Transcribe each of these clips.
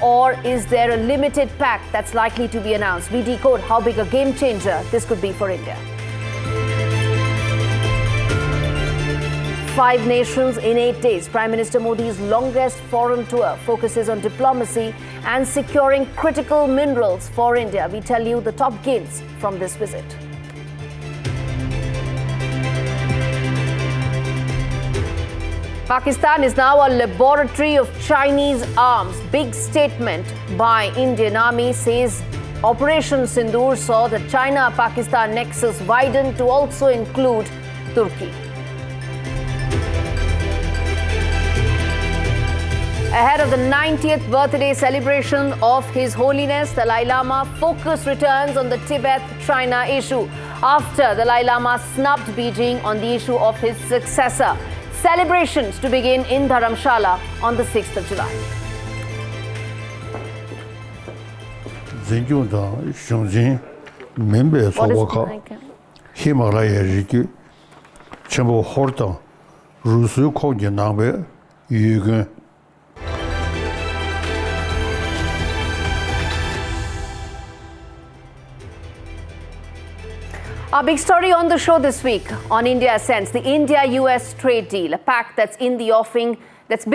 Or is there a limited pact that's likely to be announced? We decode how big a game changer this could be for India. 5 nations in 8 days. Prime Minister Modi's longest foreign tour focuses on diplomacy and securing critical minerals for India. We tell you the top gains from this visit. Pakistan is now a laboratory of Chinese arms. Big statement by Indian Army says Operation Sindoor saw the China-Pakistan nexus widen to also include Turkey. Ahead of the 90th birthday celebration of His Holiness Dalai Lama, focus returns on the Tibet-China issue after Dalai Lama snubbed Beijing on the issue of his successor. Celebrations to begin in Dharamshala on the 6th of July. Our big story on the show this week on India Ascends, the India-US trade deal, a pact that's been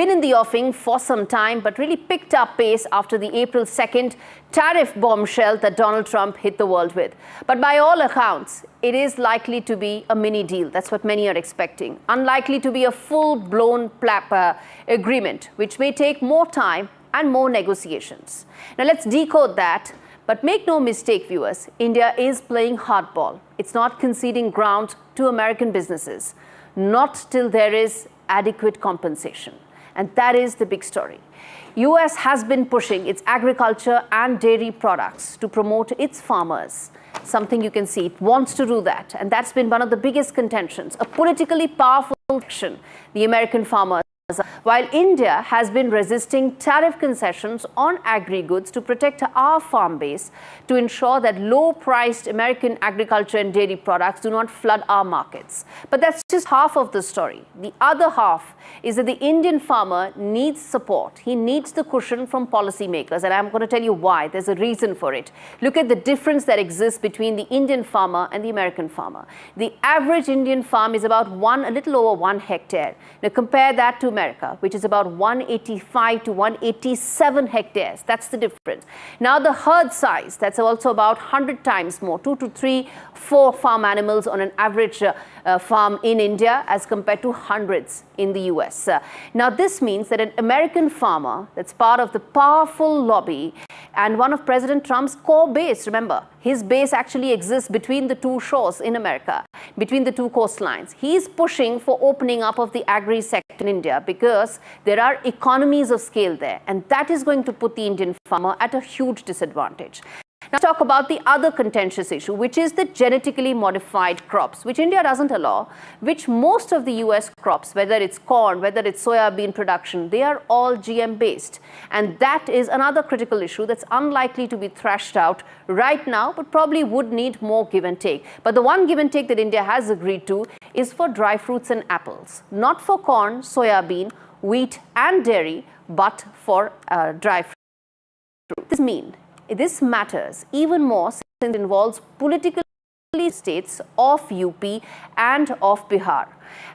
in the offing for some time, but really picked up pace after the April 2nd tariff bombshell that Donald Trump hit the world with. But by all accounts, it is likely to be a mini deal. That's what many are expecting. Unlikely to be a full-blown agreement, which may take more time and more negotiations. Now let's decode that. But make no mistake, viewers, India is playing hardball. It's not conceding ground to American businesses, not till there is adequate compensation. And that is the big story. US has been pushing its agriculture and dairy products to promote its farmers. Something you can see, it wants to do that. And that's been one of the biggest contentions, a politically powerful action, the American farmers. While India has been resisting tariff concessions on agri-goods to protect our farm base, to ensure that low-priced American agriculture and dairy products do not flood our markets. But that's just half of the story. The other half is that the Indian farmer needs support. He needs the cushion from policymakers, and I'm going to tell you why. There's a reason for it. Look at the difference that exists between the Indian farmer and the American farmer. The average Indian farm is about a little over 1 hectare. Now compare that to America, which is about 185 to 187 hectares. That's the difference. Now the herd size, that's also about 100 times more, 2 to 3, 4 farm animals on an average farm in India as compared to hundreds in the US. Now this means that an American farmer that's part of the powerful lobby and one of President Trump's core base, remember, his base actually exists between the two shores in America, between the two coastlines. He's pushing for opening up of the agri sector in India because there are economies of scale there, and that is going to put the Indian farmer at a huge disadvantage. Now talk about the other contentious issue, which is the genetically modified crops, which India doesn't allow, which most of the US crops, whether it's corn, whether it's soya bean production, they are all GM based. And that is another critical issue that's unlikely to be thrashed out right now, but probably would need more give and take. But the one give and take that India has agreed to is for dry fruits and apples, not for corn, soya bean, wheat and dairy, but for dry fruit. This matters even more since it involves political states of UP and of Bihar.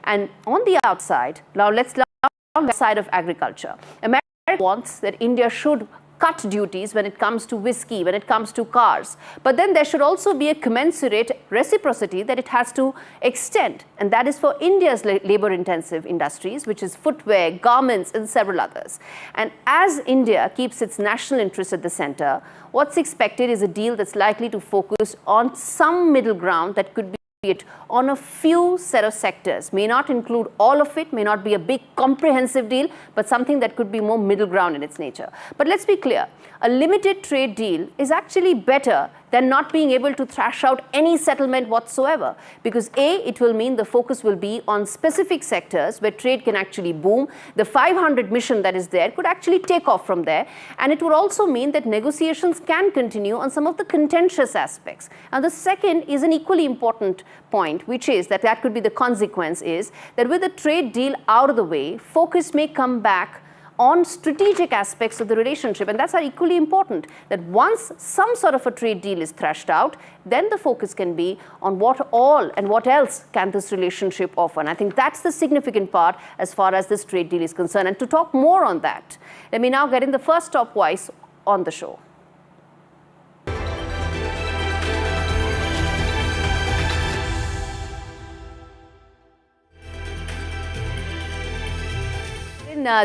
And on the outside, now let's look on the side of agriculture. America wants that India should cut duties when it comes to whiskey, when it comes to cars. But then there should also be a commensurate reciprocity that it has to extend. And that is for India's labor-intensive industries, which is footwear, garments, and several others. And as India keeps its national interest at the center, what's expected is a deal that's likely to focus on some middle ground that could be it on a few set of sectors. May not include all of it, may not be a big comprehensive deal, but something that could be more middle ground in its nature. But let's be clear, a limited trade deal is actually better than not being able to thrash out any settlement whatsoever. Because A, it will mean the focus will be on specific sectors where trade can actually boom. The 500 mission that is there could actually take off from there. And it would also mean that negotiations can continue on some of the contentious aspects. And the second is an equally important point, which is that could be the consequence is that with the trade deal out of the way, focus may come back on strategic aspects of the relationship. And that's equally important, that once some sort of a trade deal is thrashed out, then the focus can be on what all and what else can this relationship offer. And I think that's the significant part as far as this trade deal is concerned. And to talk more on that, let me now get in the first top voice on the show.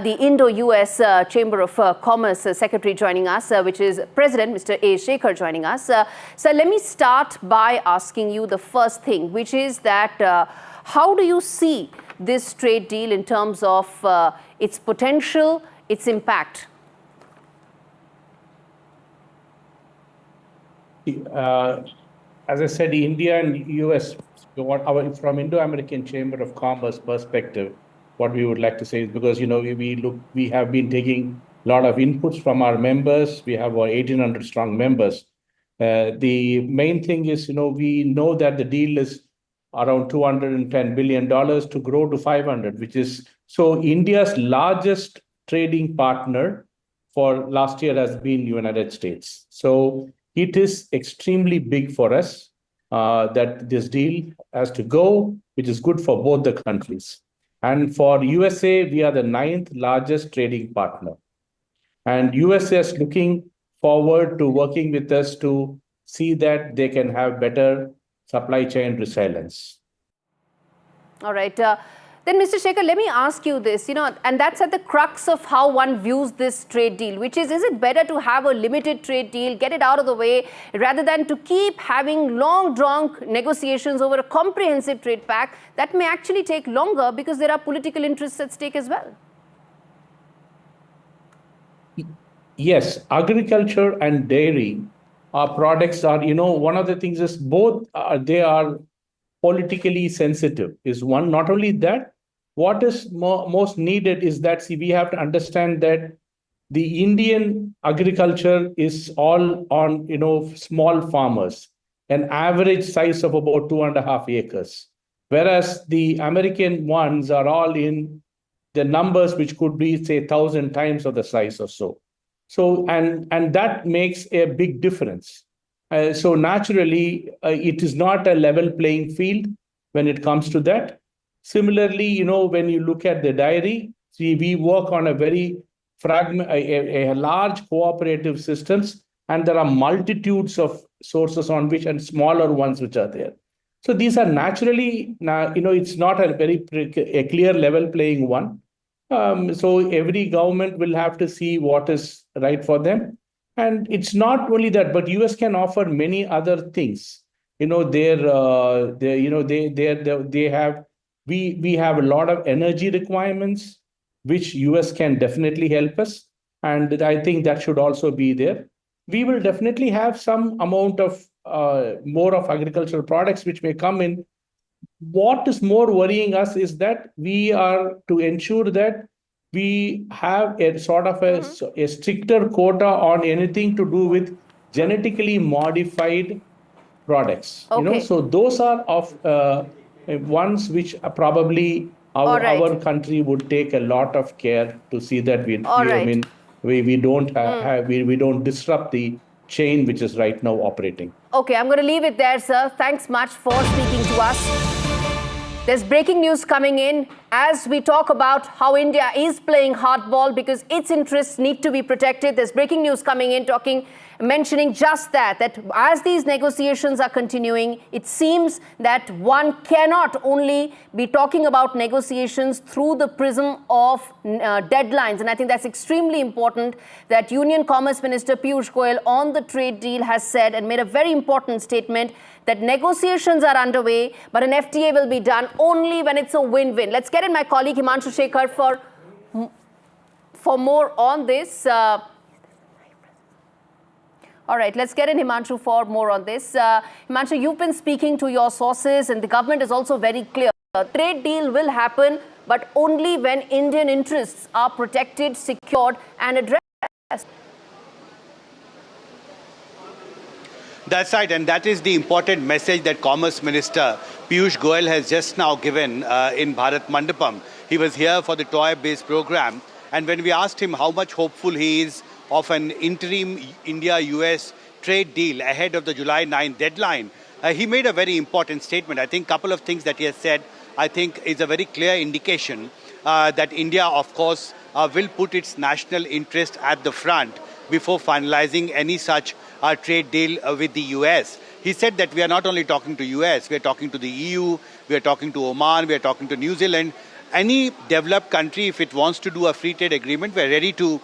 The Indo-US Chamber of Commerce Secretary joining us, which is President Mr. A. Shekhar joining us. So let me start by asking you the first thing, which is that how do you see this trade deal in terms of its potential, its impact? As I said, India and US, from Indo-American Chamber of Commerce perspective, what we would like to say is, because we have been taking a lot of inputs from our members. We have our 1,800 strong members. The main thing is, we know that the deal is around $210 billion to grow to 500, which is so India's largest trading partner for last year has been United States. So it is extremely big for us that this deal has to go, which is good for both the countries. And for USA, we are the 9th largest trading partner. And USA is looking forward to working with us to see that they can have better supply chain resilience. All right. Then, Mr. Shekhar, let me ask you this, and that's at the crux of how one views this trade deal, which is it better to have a limited trade deal, get it out of the way, rather than to keep having long-drawn negotiations over a comprehensive trade pact that may actually take longer because there are political interests at stake as well? Yes, agriculture and dairy products are, one of the things is both they are politically sensitive is one. Not only that, what is most needed is that, we have to understand that the Indian agriculture is all on, small farmers, an average size of about 2.5 acres. Whereas the American ones are all in the numbers which could be, say, 1,000 times of the size or so. So, and that makes a big difference. So naturally, it is not a level playing field when it comes to that. Similarly, when you look at the dairy, we work on a very a large cooperative systems, and there are multitudes of sources on which, and smaller ones which are there. So these are naturally, it's not a a clear level playing one. So every government will have to see what is right for them. And it's not only that, but US can offer many other things. We have a lot of energy requirements, which US can definitely help us. And I think that should also be there. We will definitely have some amount of more of agricultural products which may come in. What is more worrying us is that we are to ensure that we have a sort of a stricter quota on anything to do with genetically modified products. Okay. So those are of ones which probably our country would take a lot of care to see that we don't disrupt the chain which is right now operating. Okay, I'm going to leave it there, sir. Thanks much for speaking to us. There's breaking news coming in as we talk about how India is playing hardball because its interests need to be protected. There's breaking news coming in mentioning just that as these negotiations are continuing, it seems that one cannot only be talking about negotiations through the prism of deadlines. And I think that's extremely important that Union Commerce Minister Piyush Goyal on the trade deal has said and made a very important statement that negotiations are underway, but an FTA will be done only when it's a win-win. Let's get in my colleague Himanshu Shekhar for more on this. All right, let's get in Himanshu for more on this. Himanshu, you've been speaking to your sources and the government is also very clear. A trade deal will happen, but only when Indian interests are protected, secured and addressed. That's right, and that is the important message that Commerce Minister Piyush Goyal has just now given in Bharat Mandapam. He was here for the toy-based program, And when we asked him how much hopeful he is of an interim India-US trade deal ahead of the July 9th deadline, he made a very important statement. I think a couple of things that he has said, I think, is a very clear indication that India, of course, will put its national interest at the front before finalizing any such trade deal with the US. He said that we are not only talking to US, we are talking to the EU, we are talking to Oman, we are talking to New Zealand. Any developed country, if it wants to do a free trade agreement, we are ready to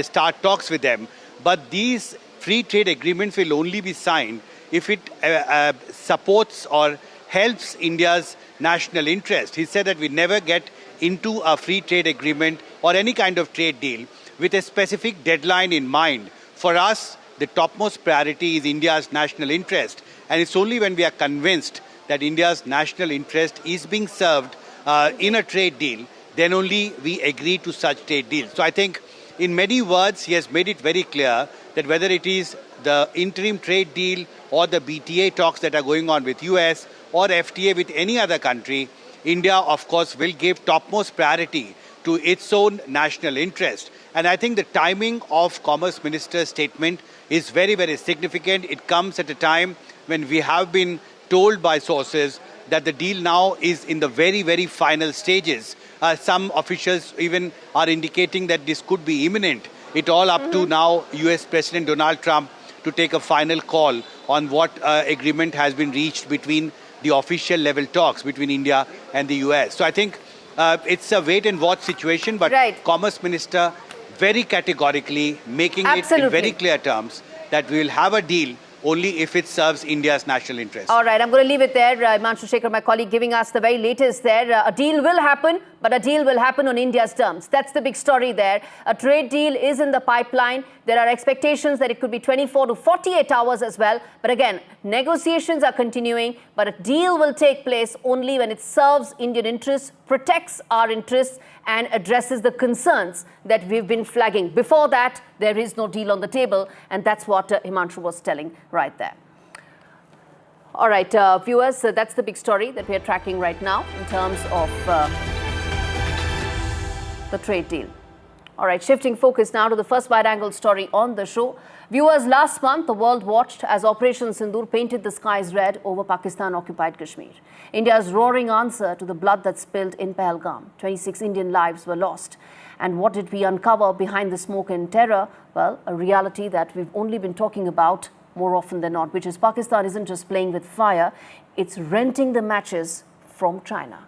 start talks with them. But these free trade agreements will only be signed if it supports or helps India's national interest. He said that we never get into a free trade agreement or any kind of trade deal with a specific deadline in mind. For us, the topmost priority is India's national interest. And it's only when we are convinced that India's national interest is being served in a trade deal, then only we agree to such trade deals. So I think in many words, he has made it very clear that whether it is the interim trade deal or the BTA talks that are going on with US or FTA with any other country, India, of course, will give topmost priority to its own national interest. And I think the timing of Commerce Minister's statement is very, very significant. It comes at a time when we have been told by sources that the deal now is in the very, very final stages. Some officials even are indicating that this could be imminent. It all up to now US President Donald Trump to take a final call on what agreement has been reached between the official level talks between India and the US. So I think it's a wait and watch situation, but Commerce Minister very categorically making it in very clear terms that we will have a deal only if it serves India's national interest. All right, I'm going to leave it there. Himanshu Shekhar, my colleague, giving us the very latest there. A deal will happen, but a deal will happen on India's terms. That's the big story there. A trade deal is in the pipeline. There are expectations that it could be 24 to 48 hours as well. But again, negotiations are continuing, but a deal will take place only when it serves Indian interests, protects our interests, and addresses the concerns that we've been flagging. Before that, there is no deal on the table, and that's what Himanshu was telling right there. All right, viewers, that's the big story that we are tracking right now in terms of the trade deal. All right, shifting focus now to the first wide-angle story on the show. Viewers, last month, the world watched as Operation Sindoor painted the skies red over Pakistan-occupied Kashmir. India's roaring answer to the blood that spilled in Pahalgam. 26 Indian lives were lost. And what did we uncover behind the smoke and terror? Well, a reality that we've only been talking about more often than not, which is Pakistan isn't just playing with fire, it's renting the matches from China.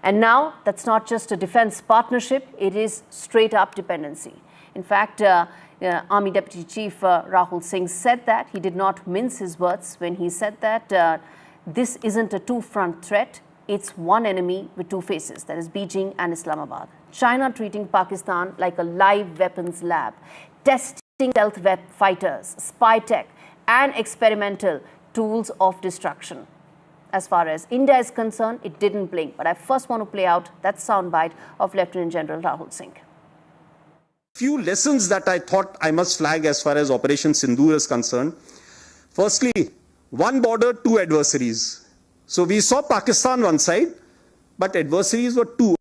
And now, that's not just a defense partnership, it is straight-up dependency. In fact, Army Deputy Chief Rahul Singh said that. He did not mince his words when he said that this isn't a two-front threat, it's one enemy with two faces, that is Beijing and Islamabad. China treating Pakistan like a live weapons lab, testing stealth fighters, spy tech, and experimental tools of destruction. As far as India is concerned, it didn't blink. But I first want to play out that soundbite of Lieutenant General Rahul Singh. Few lessons that I thought I must flag as far as Operation Sindoor is concerned. Firstly, one border, two adversaries. So we saw Pakistan one side, but adversaries were two.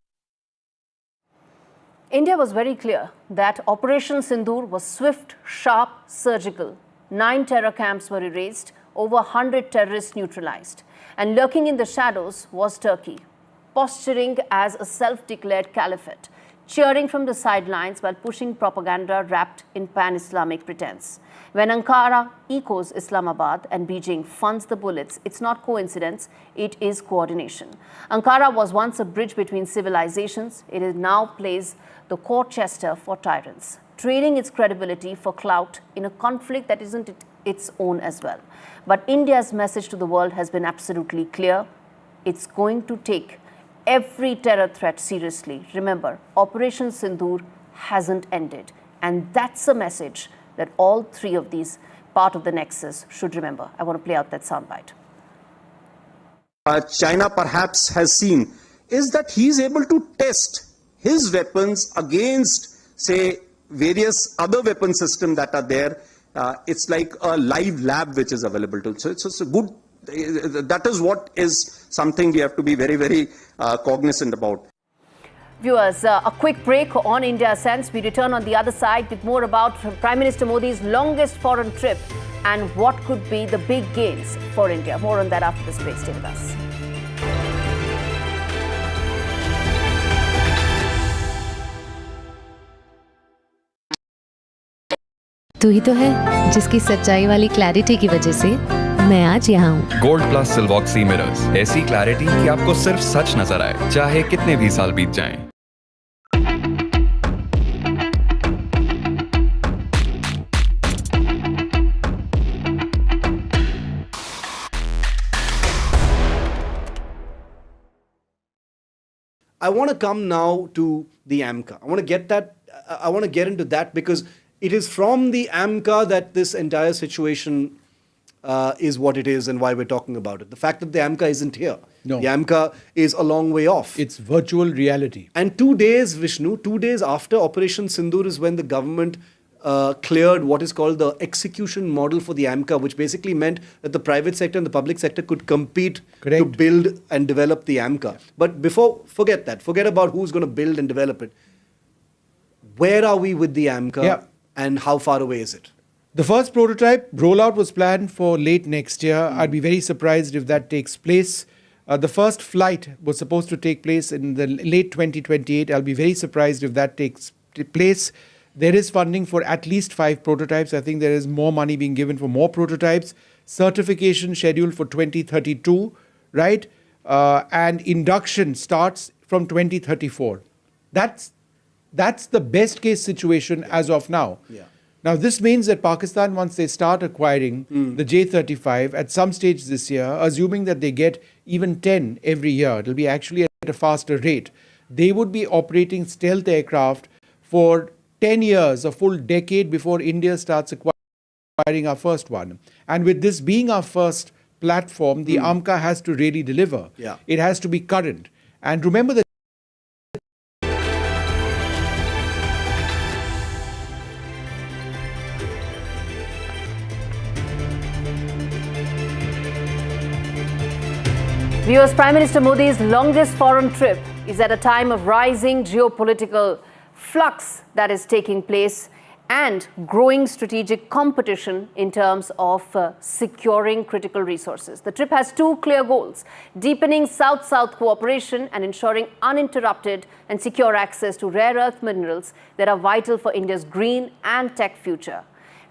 India was very clear that Operation Sindoor was swift, sharp, surgical. 9 terror camps were erased, over 100 terrorists neutralized. And lurking in the shadows was Turkey, posturing as a self-declared caliphate, cheering from the sidelines while pushing propaganda wrapped in pan-Islamic pretense. When Ankara echoes Islamabad and Beijing funds the bullets, it's not coincidence, it is coordination. Ankara was once a bridge between civilizations. It now plays the court chester for tyrants, trading its credibility for clout in a conflict that isn't its own as well. But India's message to the world has been absolutely clear. It's going to take every terror threat seriously. Remember, Operation Sindoor hasn't ended. And that's a message that all three of these part of the nexus should remember. I want to play out that soundbite. China perhaps has seen is that he is able to test his weapons against, say, various other weapon systems that are there. It's like a live lab which is available to. So it's a good, that is what is something we have to be very, very cognizant about. Viewers, a quick break on India Ascents. We return on the other side with more about Prime Minister Modi's longest foreign trip and what could be the big gains for India. More on that after this break. Stay with us. तू ही तो है जिसकी सच्चाई वाली clarity की वजह से मैं आज यहाँ हूँ। गोल्ड प्लस सिल्वॉक्सी मिरर्स, ऐसी क्लैरिटी कि आपको सिर्फ सच नजर आए, चाहे कितने भी साल बीत जाएं। I want to come now to the AMCA. I want to get into that because it is from the AMCA that this entire situation is what it is and why we're talking about it. The fact that the AMCA isn't here. No. The AMCA is a long way off. It's virtual reality. And 2 days, Vishnu, 2 days after Operation Sindoor is when the government cleared what is called the execution model for the AMCA, which basically meant that the private sector and the public sector could compete to build and develop the AMCA. But forget about who's going to build and develop it. Where are we with the AMCA and how far away is it? The first prototype rollout was planned for late next year. I'd be very surprised if that takes place. The first flight was supposed to take place in the late 2028. I'll be very surprised if that takes place. There is funding for at least 5 prototypes. I think there is more money being given for more prototypes. Certification scheduled for 2032, right? And induction starts from 2034. That's the best case situation as of now. Yeah. Now, this means that Pakistan, once they start acquiring the J-35 at some stage this year, assuming that they get even 10 every year, it'll be actually at a faster rate, they would be operating stealth aircraft for 10 years, a full decade before India starts acquiring our first one. And with this being our first platform, the AMCA has to really deliver. Yeah. It has to be current. And remember that Viewers, Prime Minister Modi's longest foreign trip is at a time of rising geopolitical flux that is taking place and growing strategic competition in terms of securing critical resources. The trip has 2 clear goals: deepening South-South cooperation and ensuring uninterrupted and secure access to rare earth minerals that are vital for India's green and tech future.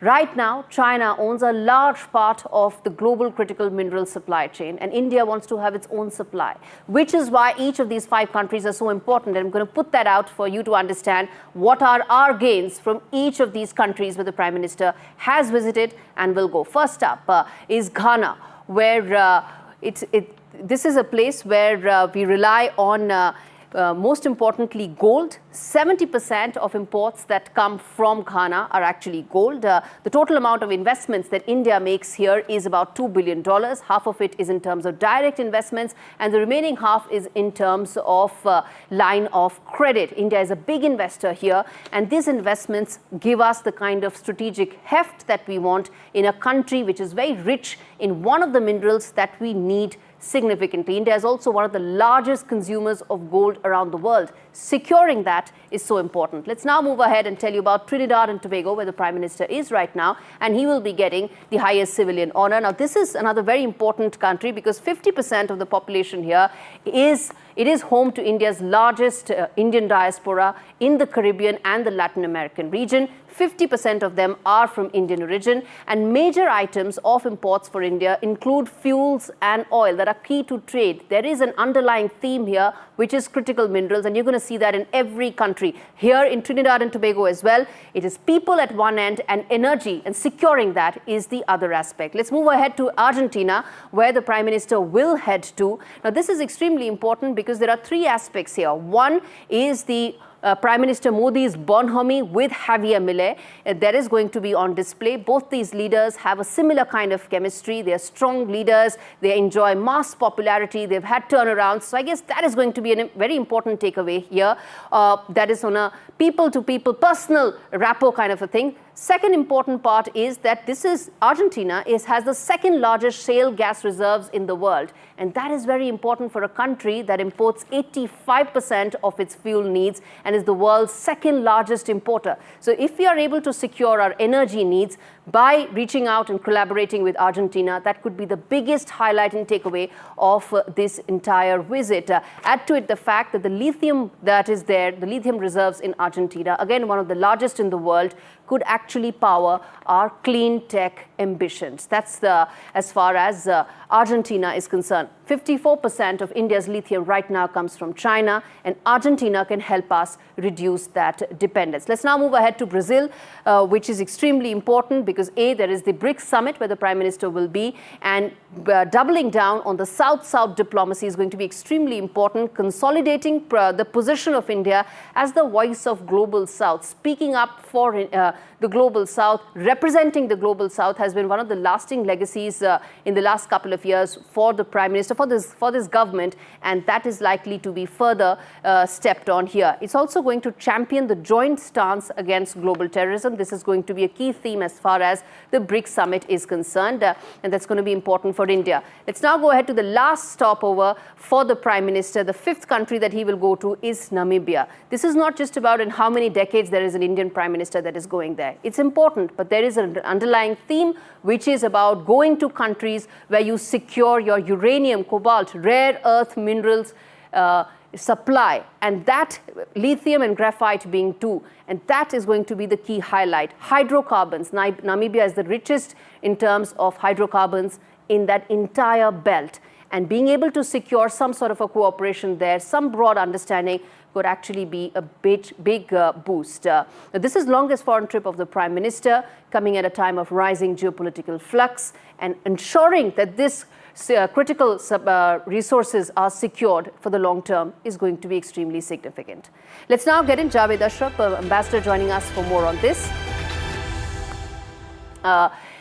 Right now, China owns a large part of the global critical mineral supply chain, and India wants to have its own supply, which is why each of these 5 countries are so important. And I'm going to put that out for you to understand what are our gains from each of these countries where the Prime Minister has visited and will go. First up is Ghana, where this is a place where we rely on most importantly, gold. 70% of imports that come from Ghana are actually gold. The total amount of investments that India makes here is about $2 billion. Half of it is in terms of direct investments, and the remaining half is in terms of line of credit. India is a big investor here, and these investments give us the kind of strategic heft that we want in a country which is very rich in one of the minerals that we need significantly. India is also one of the largest consumers of gold around the world. Securing that is so important. Let's now move ahead and tell you about Trinidad and Tobago, where the Prime Minister is right now, and he will be getting the highest civilian honor. Now, this is another very important country because 50% of the population here is home to India's largest Indian diaspora in the Caribbean and the Latin American region. 50% of them are from Indian origin, and major items of imports for India include fuels and oil that are key to trade. There is an underlying theme here, which is critical minerals, and you're going to see that in every country. Here in Trinidad and Tobago as well, it is people at one end and energy, and securing that is the other aspect. Let's move ahead to Argentina, where the Prime Minister will head to. Now, this is extremely important because there are 3 aspects here. One is the Prime Minister Modi's bonhomie with Javier Milei. That is going to be on display. Both these leaders have a similar kind of chemistry. They are strong leaders. They enjoy mass popularity. They've had turnarounds. So I guess that is going to be a very important takeaway here. That is on a people-to-people, personal rapport kind of a thing. Second important part is that Argentina has the second largest shale gas reserves in the world. And that is very important for a country that imports 85% of its fuel needs and is the world's second largest importer. So if we are able to secure our energy needs by reaching out and collaborating with Argentina, that could be the biggest highlight and takeaway of this entire visit. Add to it the fact that the lithium that is there, the lithium reserves in Argentina, again, one of the largest in the world, could actually power our clean tech ambitions. That's as far as Argentina is concerned. 54% of India's lithium right now comes from China, and Argentina can help us reduce that dependence. Let's now move ahead to Brazil, which is extremely important because there is the BRICS summit where the Prime Minister will be, and doubling down on the South-South diplomacy is going to be extremely important, consolidating the position of India as the voice of Global South, speaking up for the Global South, representing the Global South has been one of the lasting legacies in the last couple of years for the Prime Minister, for this government, and that is likely to be further stepped on here. It's also going to champion the joint stance against global terrorism. This is going to be a key theme as far as the BRICS summit is concerned, and that's going to be important for India. Let's now go ahead to the last stopover for the Prime Minister. The fifth country that he will go to is Namibia. This is not just about in how many decades there is an Indian Prime Minister that is going there. It's important, but there is an underlying theme which is about going to countries where you secure your uranium, cobalt, rare earth minerals supply, and that lithium and graphite being two, and that is going to be the key highlight. Hydrocarbons. Namibia is the richest in terms of hydrocarbons in that entire belt, and being able to secure some sort of a cooperation there, some broad understanding, could actually be a big boost. Now, this is longest foreign trip of the Prime Minister, coming at a time of rising geopolitical flux, and ensuring that this critical resources are secured for the long term is going to be extremely significant. Let's now get in Javed Ashraf, Ambassador, joining us for more on this.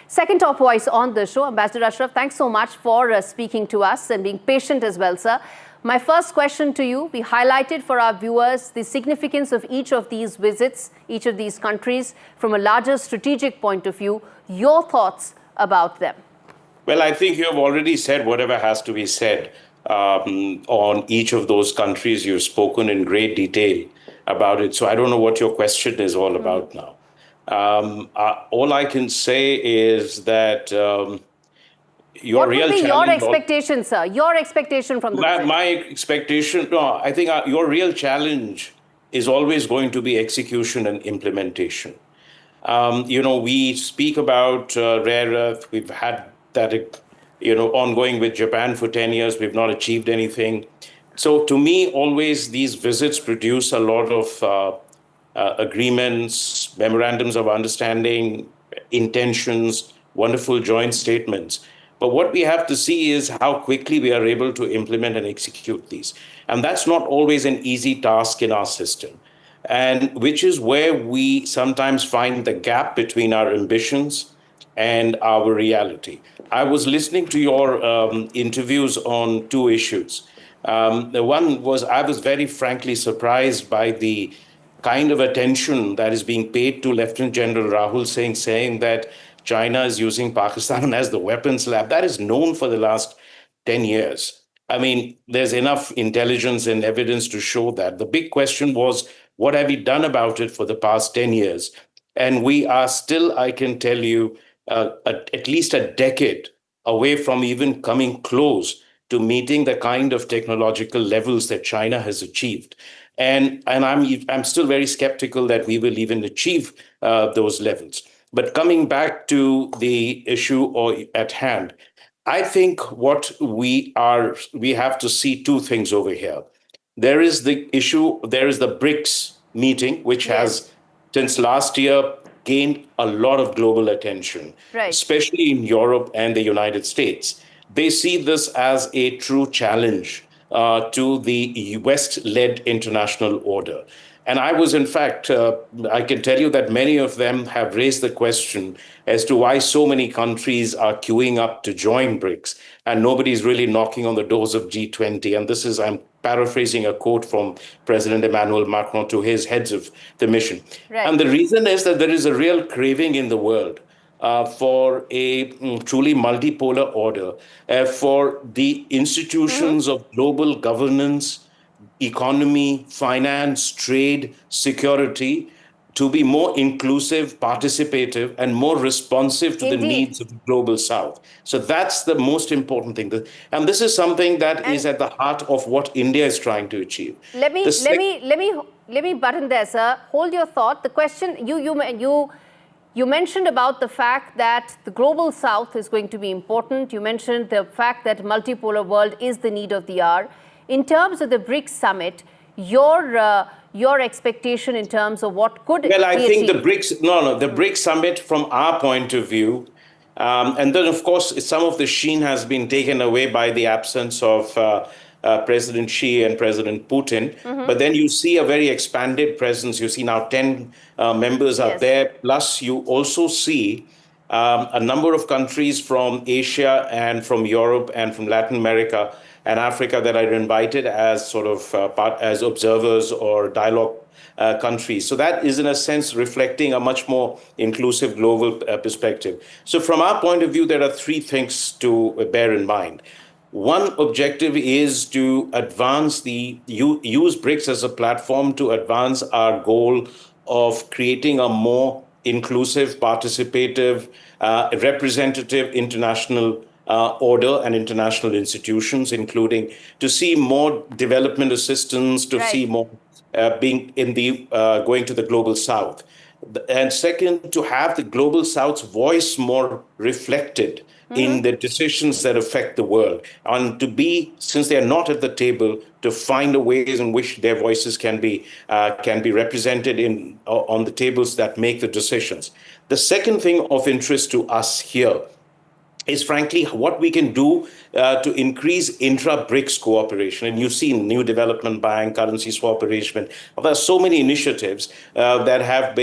Second top voice on the show, Ambassador Ashraf, thanks so much for speaking to us and being patient as well, sir. My first question to you, we highlighted for our viewers the significance of each of these visits, each of these countries from a larger strategic point of view. Your thoughts about them? Well, I think you have already said whatever has to be said on each of those countries. You've spoken in great detail about it. So I don't know what your question is all about now. All I can say is that what would be your expectation, sir? Your expectation from the my expectation, no, I think your real challenge is always going to be execution and implementation. We speak about rare earth. We've had that, ongoing with Japan for 10 years. We've not achieved anything. So to me, always these visits produce a lot of agreements, memorandums of understanding, intentions, wonderful joint statements. But what we have to see is how quickly we are able to implement and execute these. And that's not always an easy task in our system, and which is where we sometimes find the gap between our ambitions and our reality. I was listening to your interviews on two issues. The one was, I was very frankly surprised by the kind of attention that is being paid to Lieutenant General Rahul Singh, saying that China is using Pakistan as the weapons lab. That is known for the last 10 years. I mean, there's enough intelligence and evidence to show that. The big question was, what have we done about it for the past 10 years? And we are still, I can tell you, at least a decade away from even coming close to meeting the kind of technological levels that China has achieved. And I'm still very skeptical that we will even achieve those levels. But coming back to the issue at hand, I think what we have to see two things over here. There is the BRICS meeting, which has, since last year, gained a lot of global attention, especially in Europe and the United States. They see this as a true challenge to the West-led international order. And I was, in fact, I can tell you that many of them have raised the question as to why so many countries are queuing up to join BRICS and nobody's really knocking on the doors of G20. And this is, I'm paraphrasing a quote from President Emmanuel Macron to his heads of the mission. Right. And the reason is that there is a real craving in the world for a truly multipolar order, for the institutions of global governance, economy, finance, trade, security to be more inclusive, participative, and more responsive to the needs of the global South. So that's the most important thing. And this is something that is at the heart of what India is trying to achieve. Let me butt in there, sir. Hold your thought. The question you mentioned about the fact that the global South is going to be important. You mentioned the fact that multipolar world is the need of the hour. In terms of the BRICS summit, your expectation in terms of what could well, I think achieved? the BRICS summit from our point of view, and then of course some of the sheen has been taken away by the absence of President Xi and President Putin. But then you see a very expanded presence. You see now 10 members are there. Plus you also see a number of countries from Asia and from Europe and from Latin America and Africa that are invited as sort of as observers or dialogue countries. So that is in a sense reflecting a much more inclusive global perspective. So from our point of view, there are three things to bear in mind. One objective is to advance use BRICS as a platform to advance our goal of creating a more inclusive, participative, representative international order and international institutions, including to see more development assistance, to see more being in the going to the global South. And second, to have the global South's voice more reflected in the decisions that affect the world, and to be, since they are not at the table, to find a ways in which their voices can be represented on the tables that make the decisions. The second thing of interest to us here is frankly what we can do to increase intra-BRICS cooperation. And you've seen New Development Bank, currency swap arrangement. There are so many initiatives that have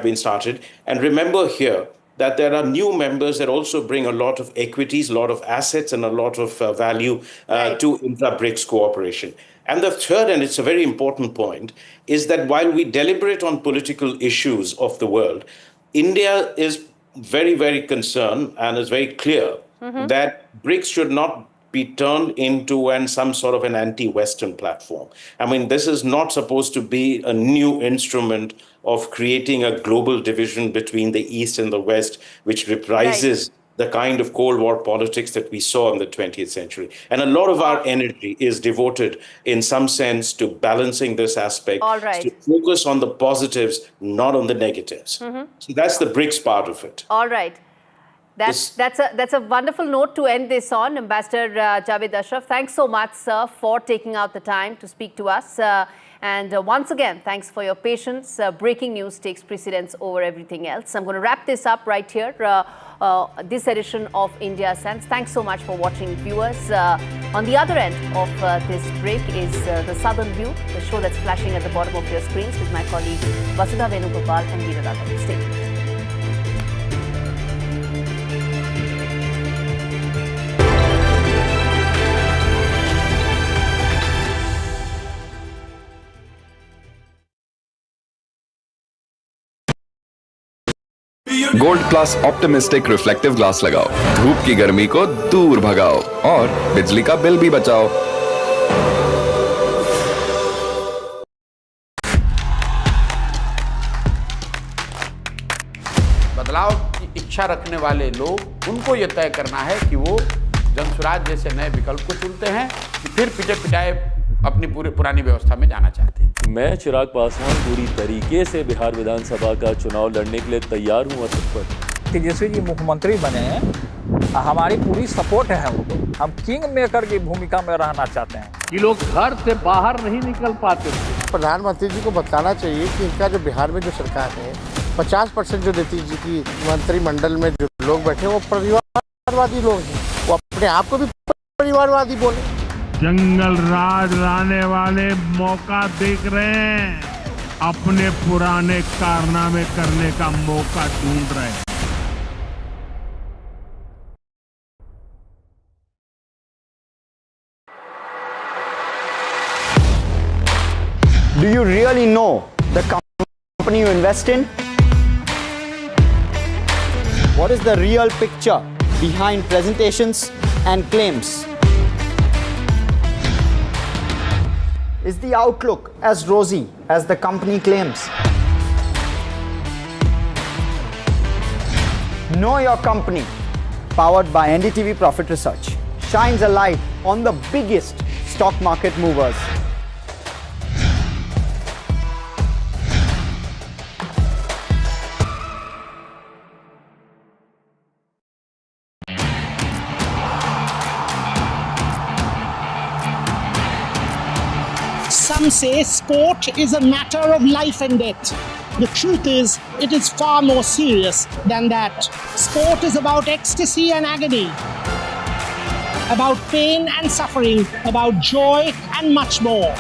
been started. And remember here that there are new members that also bring a lot of equities, a lot of assets, and a lot of value to intra-BRICS cooperation. And the third, and it's a very important point, is that while we deliberate on political issues of the world, India is very, very concerned and is very clear that BRICS should not be turned into some sort of an anti-Western platform. I mean, this is not supposed to be a new instrument of creating a global division between the East and the West, which reprises the kind of Cold War politics that we saw in the 20th century. And a lot of our energy is devoted, in some sense, to balancing this aspect, to focus on the positives, not on the negatives. So that's the BRICS part of it. All right. That's a wonderful note to end this on. Ambassador Javed Ashraf, thanks so much, sir, for taking out the time to speak to us. And once again, thanks for your patience. Breaking news takes precedence over everything else. I'm going to wrap this up right here, this edition of India Sense. Thanks so much for watching, viewers. On the other end of this break is The Southern View, the show that's flashing at the bottom of your screens with my colleague Vasudha Venugopal and Veera Raghavan. Stay tuned. Gold plus optimistic reflective glass लगाओ, धूप की गर्मी को दूर भगाओ और बिजली का बिल भी बचाओ। बदलाव की इच्छा रखने वाले लोग, उनको यह तय करना है कि वो जनसुराज जैसे नए विकल्प को चुनते हैं कि फिर पिटे पिटाए अपनी पुरानी व्यवस्था में जाना चाहते हैं। मैं चिराग पासवान पूरी तरीके से बिहार विधानसभा का चुनाव लड़ने के लिए तैयार हूँ तत्पर। तेजस्वी जी मुख्यमंत्री बने हैं, हमारी पूरी सपोर्ट है उनको। हम किंग मेकर की भूमिका में रहना चाहते हैं। ये लोग घर से बाहर नहीं निकल पाते। प्रधानमंत्री जी को बताना चाहिए कि इनका जो बिहार में जो सरकार है, 50% जो नीतीश जी की मंत्रिमंडल में जो लोग बैठे वो परिवारवादी लोग हैं। वो अपने आप को भी परिवारवादी बोले। जंगल राज लाने वाले मौका देख रहे हैं। अपने पुराने कारनामे करने का मौका ढूंढ रहे हैं। Do you really know the company you invest in? What is the real picture behind presentations and claims? Is the outlook as rosy as the company claims? Know Your Company, powered by NDTV Profit Research, shines a light on the biggest stock market movers. Some say sport is a matter of life and death. The truth is, it is far more serious than that. Sport is about ecstasy and agony, about pain and suffering, about joy and much more.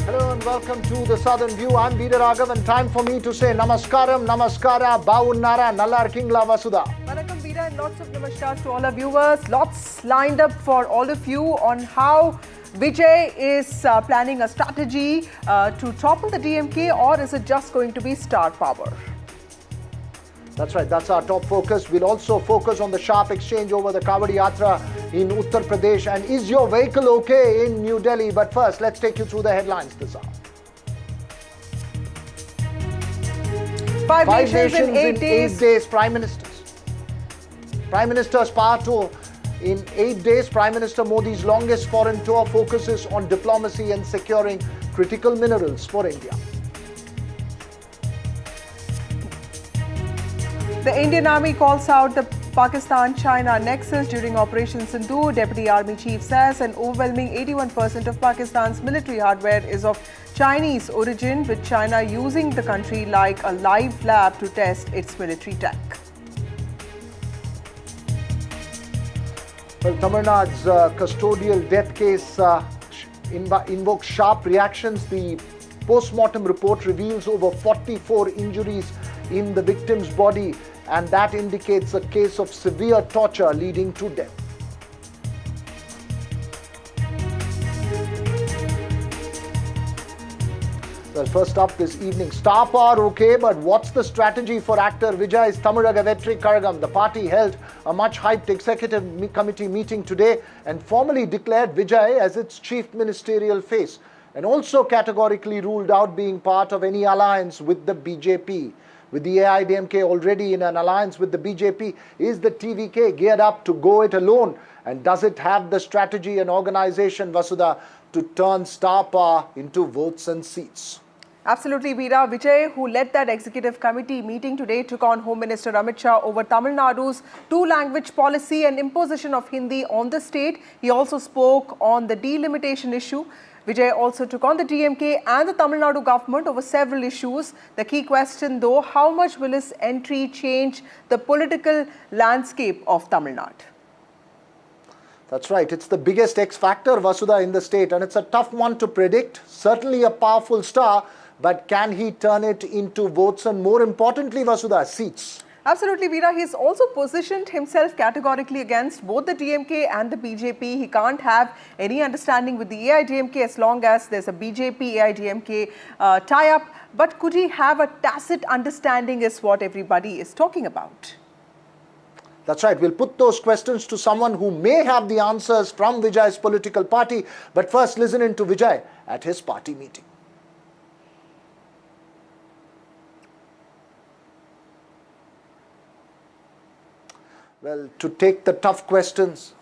Hello and welcome to the Southern View. I'm Veera Raghav and time for me to say namaskaram, namaskara, baunnara, nallar kingla vasudha. Vanakkam Veera and lots of namaskars to all our viewers. Lots lined up for all of you on how Vijay is planning a strategy to topple the DMK, or is it just going to be star power? That's right, that's our top focus. We'll also focus on the sharp exchange over the Kavadi Yatra in Uttar Pradesh and is your vehicle okay in New Delhi? But first, let's take you through the headlines this hour. Five nations in 8 days. Prime Ministers. Prime Minister's power tour. In 8 days, Prime Minister Modi's longest foreign tour focuses on diplomacy and securing critical minerals for India. The Indian Army calls out the Pakistan-China nexus during Operation Sindoor. Deputy Army Chief says an overwhelming 81% of Pakistan's military hardware is of Chinese origin, with China using the country like a live lab to test its military tech. Well, Tamil Nadu's custodial death case invokes sharp reactions. The post-mortem report reveals over 44 injuries in the victim's body, and that indicates a case of severe torture leading to death. Well, first up this evening, star power okay, but what's the strategy for actor Vijay's Tamuraga Vetri Karagam? The party held a much hyped executive committee meeting today and formally declared Vijay as its chief ministerial face, and also categorically ruled out being part of any alliance with the BJP. With the AIDMK already in an alliance with the BJP, is the TVK geared up to go it alone? And does it have the strategy and organization, Vasudha, to turn star power into votes and seats? Absolutely, Veera. Vijay, who led that executive committee meeting today, took on Home Minister Amit Shah over Tamil Nadu's two-language policy and imposition of Hindi on the state. He also spoke on the delimitation issue. Vijay also took on the DMK and the Tamil Nadu government over several issues. The key question, though, how much will his entry change the political landscape of Tamil Nadu? That's right. It's the biggest X factor, Vasudha, in the state, and it's a tough one to predict. Certainly a powerful star, but can he turn it into votes and, more importantly, Vasudha, seats? Absolutely, Veera. He's also positioned himself categorically against both the DMK and the BJP. He can't have any understanding with the AIDMK as long as there's a BJP-AIDMK tie-up. But could he have a tacit understanding is what everybody is talking about. That's right. We'll put those questions to someone who may have the answers from Vijay's political party. But first, listen in to Vijay at his party meeting. Well, to take the tough questions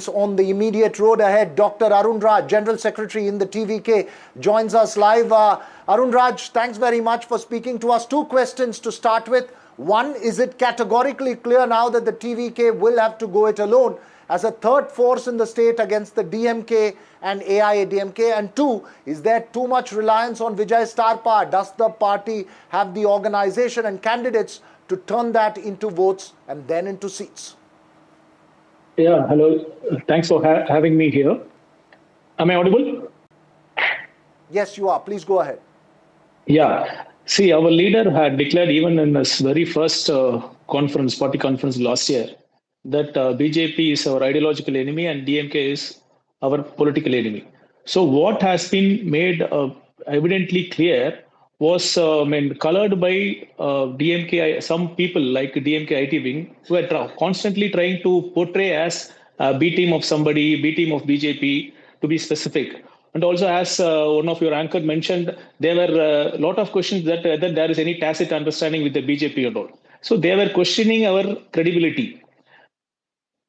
on the immediate road ahead, Dr. Arun Raj, General Secretary in the TVK, joins us live. Arun Raj, thanks very much for speaking to us. Two questions to start with. One, is it categorically clear now that the TVK will have to go it alone as a third force in the state against the DMK and AIADMK? And two, is there too much reliance on Vijay star power? Does the party have the organization and candidates to turn that into votes and then into seats? Yeah, hello. Thanks for having me here. Am I audible? Yes, you are. Please go ahead. Yeah. See, our leader had declared even in his very first party conference last year, that BJP is our ideological enemy and DMK is our political enemy. So what has been made evidently clear was colored by DMK, some people like DMK IT wing, who are constantly trying to portray as B team of somebody, B team of BJP, to be specific. And also, as one of your anchor mentioned, there were a lot of questions that whether there is any tacit understanding with the BJP and all. So they were questioning our credibility.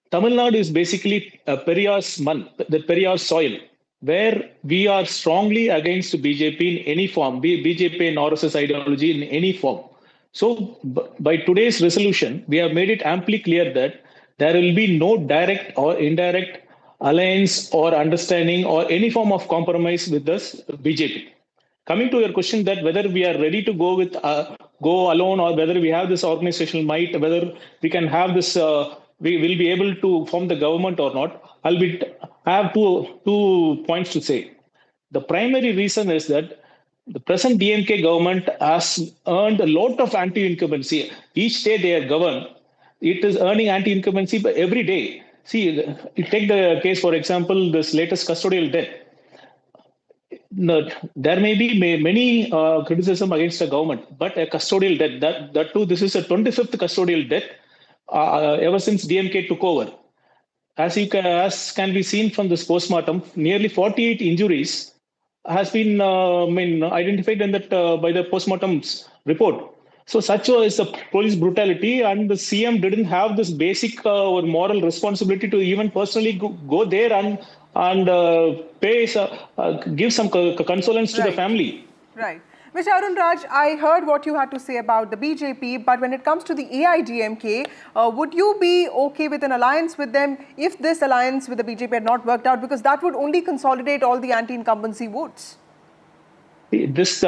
Tamil Nadu is basically a Periyar's month, the Periyar soil, where we are strongly against BJP in any form, be BJP and RSS ideology in any form. So by today's resolution, we have made it amply clear that there will be no direct or indirect alliance or understanding or any form of compromise with this BJP. Coming to your question that whether we are ready to go with go alone or whether we have this organizational might, whether we can have this, we will be able to form the government or not. I have two points to say. The primary reason is that the present DMK government has earned a lot of anti-incumbency. Each state they are governed, it is earning anti-incumbency every day. See, you take the case, for example, this latest custodial death. No, there may be many criticism against the government, but a custodial death, that too, this is a 25th custodial death ever since DMK took over. As can be seen from this postmortem, nearly 48 injuries has been identified in that by the postmortem's report. So such is the police brutality, and the CM didn't have this basic or moral responsibility to even personally go there and give some consolence to the family. Right. Mr. Arun Raj, I heard what you had to say about the BJP, but when it comes to the AIDMK, would you be okay with an alliance with them if this alliance with the BJP had not worked out? Because that would only consolidate all the anti-incumbency votes. This,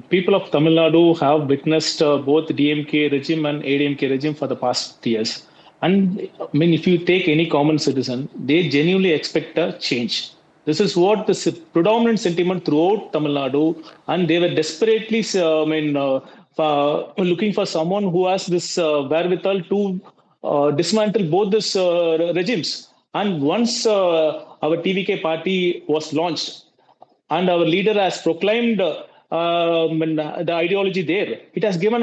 people of Tamil Nadu have witnessed both DMK regime and ADMK regime for the past years. And if you take any common citizen, they genuinely expect a change. This is what the predominant sentiment throughout Tamil Nadu, and they were desperately, looking for someone who has this wherewithal to dismantle both these regimes. And once our TVK party was launched, and our leader has proclaimed the ideology there, it has given a